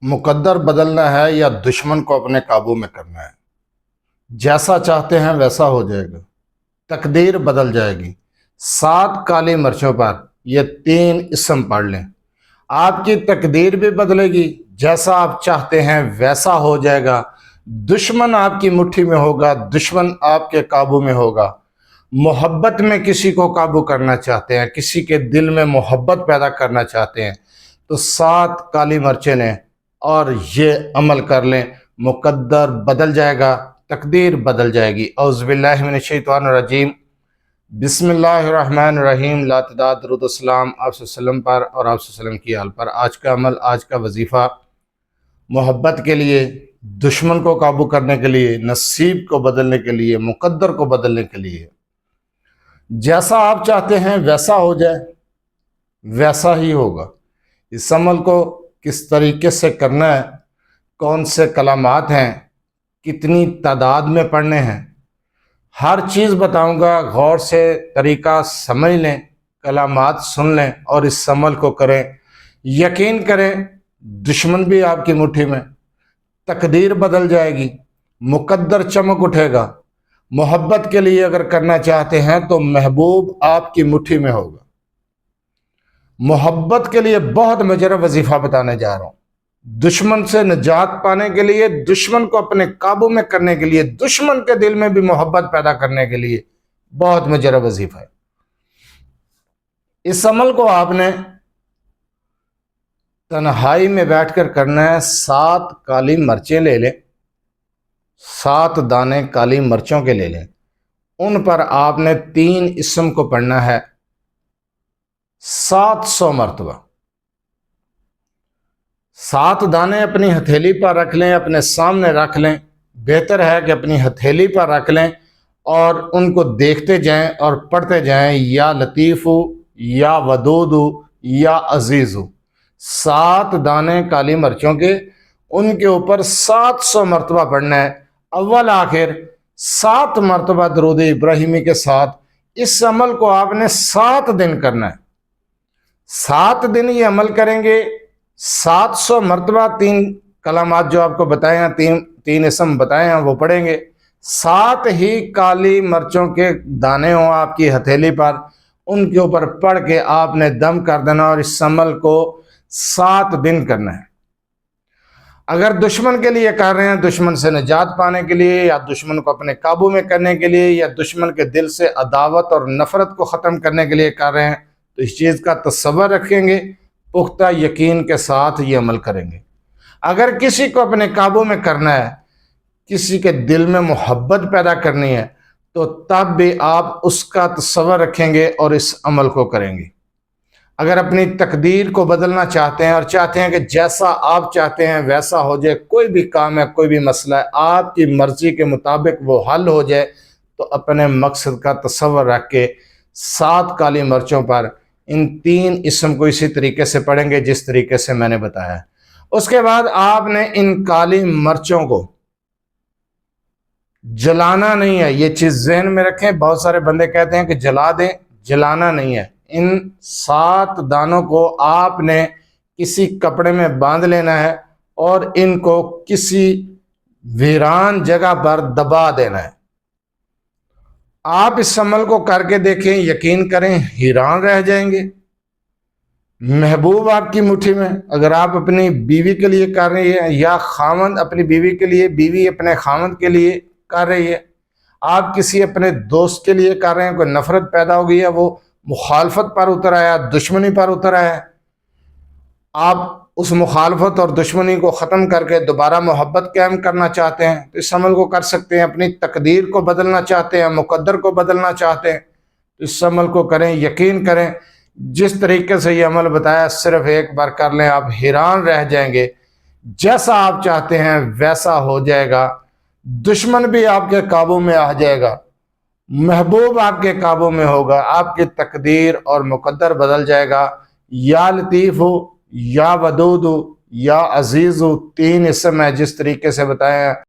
मुकद्दर बदलना है या दुश्मन को अपने काबू में करना है। जैसा चाहते हैं वैसा हो जाएगा, तकदीर बदल जाएगी। 7 काली मिर्चों पर ये 3 इसम पढ़ लें, आपकी तकदीर भी बदलेगी। जैसा आप चाहते हैं वैसा हो जाएगा। दुश्मन आपकी मुट्ठी में होगा, दुश्मन आपके काबू में होगा। मोहब्बत में किसी को काबू करना चाहते हैं, किसी के दिल में मोहब्बत पैदा करना चाहते हैं, तो 7 काली मिर्चें लें और ये अमल कर लें, मुकद्दर बदल जाएगा, तकदीर बदल जाएगी। औज़ुबिल्लाहि मिनश्शैतानिर्रजीम, बिस्मिल्लाहिर्रहमानिर्रहीम। लातदाद दरूद सलाम आप सल्लम पर और आप सल्लम की आल पर। आज का अमल, आज का वजीफ़ा मोहब्बत के लिए, दुश्मन को काबू करने के लिए, नसीब को बदलने के लिए, मुकद्दर को बदलने के लिए। जैसा आप चाहते हैं वैसा हो जाए, वैसा ही होगा। इस अमल को किस तरीके से करना है, कौन से कलामात हैं, कितनी तादाद में पढ़ने हैं, हर चीज़ बताऊंगा। गौर से तरीका समझ लें, कलामात सुन लें और इस अमल को करें। यकीन करें, दुश्मन भी आपकी मुट्ठी में, तकदीर बदल जाएगी, मुकद्दर चमक उठेगा। मोहब्बत के लिए अगर करना चाहते हैं तो महबूब आपकी मुट्ठी में होगा। मोहब्बत के लिए बहुत मजरा वजीफा बताने जा रहा हूं। दुश्मन से निजात पाने के लिए, दुश्मन को अपने काबू में करने के लिए, दुश्मन के दिल में भी मोहब्बत पैदा करने के लिए बहुत मजरा वजीफा है। इस अमल को आपने तन्हाई में बैठकर करना है। 7 काली मिर्चें ले लें, 7 दाने काली मिर्चों के ले लें। उन पर आपने 3 इसम को पढ़ना है 700 मरतबा। 7 दाने अपनी हथेली पर रख लें, अपने सामने रख लें। बेहतर है कि अपनी हथेली पर रख लें और उनको देखते जाएं और पढ़ते जाएं, या लतीफ़ु, या वदूदु, या अजीज़ु। 7 दाने काली मिर्चों के, उनके ऊपर 700 मरतबा पढ़ना है। अव्वल आखिर 7 मरतबा दरूद इब्राहिमी के साथ इस अमल को आपने 7 दिन करना है। 7 दिन ये अमल करेंगे, 700 मरतबा 3 कलामात जो आपको बताए हैं, तीन इसम बताए हैं, वो पढ़ेंगे। 7 ही काली मिर्चों के दाने हों आपकी हथेली पर, उनके ऊपर पढ़ के आपने दम कर देना और इस अमल को 7 दिन करना है। अगर दुश्मन के लिए कर रहे हैं, दुश्मन से निजात पाने के लिए, या दुश्मन को अपने काबू में करने के लिए, या दुश्मन के दिल से अदावत और नफरत को ख़त्म करने के लिए कर रहे हैं, तो इस चीज़ का तसव्वुर रखेंगे, पुख्ता यकीन के साथ ये अमल करेंगे। अगर किसी को अपने काबू में करना है, किसी के दिल में मोहब्बत पैदा करनी है, तो तब भी आप उसका तसव्वुर रखेंगे और इस अमल को करेंगे। अगर अपनी तकदीर को बदलना चाहते हैं और चाहते हैं कि जैसा आप चाहते हैं वैसा हो जाए, कोई भी काम है, कोई भी मसला है, आपकी मर्जी के मुताबिक वो हल हो जाए, तो अपने मकसद का तसव्वुर रख के 7 काली मिर्चों पर इन 3 इसम को इसी तरीके से पढ़ेंगे जिस तरीके से मैंने बताया। उसके बाद आपने इन काली मिर्चों को जलाना नहीं है, ये चीज़ जहन में रखें। बहुत सारे बंदे कहते हैं कि जला दें, जलाना नहीं है। इन 7 दानों को आपने किसी कपड़े में बांध लेना है और इनको किसी वीरान जगह पर दबा देना है। आप इस अमल को करके देखें, यकीन करें हैरान रह जाएंगे। महबूब आपकी मुट्ठी में। अगर आप अपनी बीवी के लिए कर रही है, या खामद अपनी बीवी के लिए, बीवी अपने खामद के लिए कर रही है, आप किसी अपने दोस्त के लिए कर रहे हैं, कोई नफरत पैदा हो गई है, वो मुखालफत पर उतर आया, दुश्मनी पर उतर आया, आप उस मुखालफत और दुश्मनी को ख़त्म करके दोबारा मोहब्बत कायम करना चाहते हैं, तो इस अमल को कर सकते हैं। अपनी तकदीर को बदलना चाहते हैं, मुकद्दर को बदलना चाहते हैं, तो इस अमल को करें। यकीन करें, जिस तरीके से ये अमल बताया, सिर्फ एक बार कर लें, आप हैरान रह जाएंगे। जैसा आप चाहते हैं वैसा हो जाएगा। दुश्मन भी आपके काबू में आ जाएगा, महबूब आपके काबू में होगा, आपकी तकदीर और मुकद्दर बदल जाएगा। या लतीफ़ु, या वदूदु, या अजीज़ु 3 इसम है जिस तरीके से बताया।